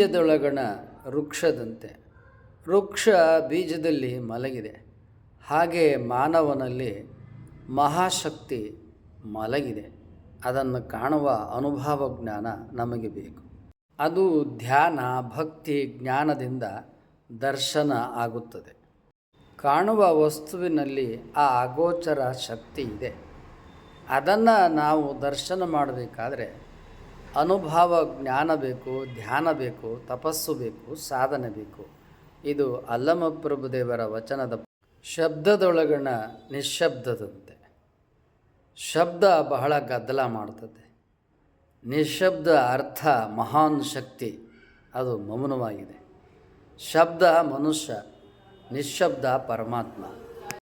ಬೀಜದೊಳಗಣ ವೃಕ್ಷದಂತೆ. ವೃಕ್ಷ ಬೀಜದಲ್ಲಿ ಮಲಗಿದೆ, ಹಾಗೆ ಮಾನವನಲ್ಲಿ ಮಹಾಶಕ್ತಿ ಮಲಗಿದೆ. ಅದನ್ನು ಕಾಣುವ ಅನುಭವ ಜ್ಞಾನ ನಮಗೆ ಬೇಕು. ಅದು ಧ್ಯಾನ, ಭಕ್ತಿ, ಜ್ಞಾನದಿಂದ ದರ್ಶನ ಆಗುತ್ತದೆ. ಕಾಣುವ ವಸ್ತುವಿನಲ್ಲಿ ಆ ಅಗೋಚರ ಶಕ್ತಿ ಇದೆ. ಅದನ್ನು ನಾವು ದರ್ಶನ ಮಾಡಬೇಕಾದ್ರೆ ಅನುಭವ ಜ್ಞಾನ ಬೇಕು, ಧ್ಯಾನ ಬೇಕು, ತಪಸ್ಸು ಬೇಕು, ಸಾಧನೆ ಬೇಕು. ಇದು ಅಲ್ಲಮಪ್ರಭುದೇವರ ವಚನದ ಶಬ್ದದೊಳಗಣ ನಿಶ್ಶಬ್ದದಂತೆ. ಶಬ್ದ ಬಹಳ ಗದ್ದಲ ಮಾಡ್ತದೆ. ನಿಶ್ಶಬ್ದ ಅರ್ಥ ಮಹಾನ್ ಶಕ್ತಿ, ಅದು ಮೌನವಾಗಿದೆ. ಶಬ್ದ ಮನುಷ್ಯ, ನಿಶ್ಶಬ್ದ ಪರಮಾತ್ಮ.